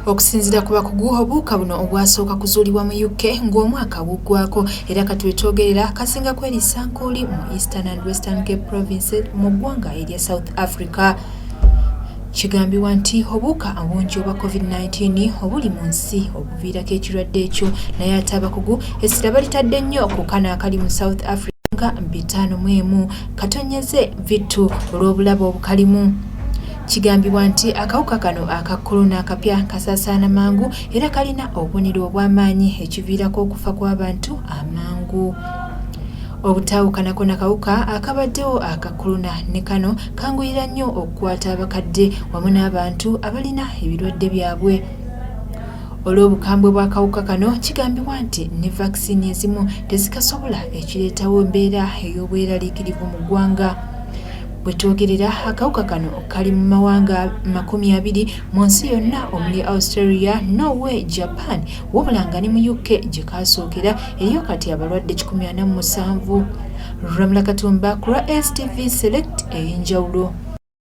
Okusinziira ku bakugu obuwuka buno obwasooka kuzuulibwa mu UK ng'omwaka buggwako era katwetwogerera kasinga kweri Sankuli mu Eastern and Western Cape Provinces mu ggwanga erya South Africa. Kigambibwa nti obuwuka obungi obwa COVID-19 obuli mu nsi obuviirako ekirwadde ekyo naye ate abakugu essira balitadde nnyo ku kano akali mu South Africa nga 5.1 katonyeze vittu olw'obulabe obukalimu. Kigambibwa nti akawuka kano aka corona akapya kasaasaana mangu era kalina obubonero obw'amaanyi ekiviirako okufa kw'abantu amangu. Obutaawukanako n'akawuka akabaddewo aka corona ne kano kanguyira nnyo okukwata abakadde wamu n'abantu abalina ebirwadde byabwe. Olw'obukambwe bw'akawuka kano kigambibwa nti ne vaccine ezimu tezikasobola ekireetawo embeera ey'obweraliikirivu mu ggwanga. Bwe twogerera akawuka kano kali mu mawanga 20 mu nsi yonna omuli Australia, Norway, Japan wabula nga ne mu UK gye kaasookera eriyo kati abalwadde 47. Ramla Katumba ku lwa STV Select ey'enjawulo.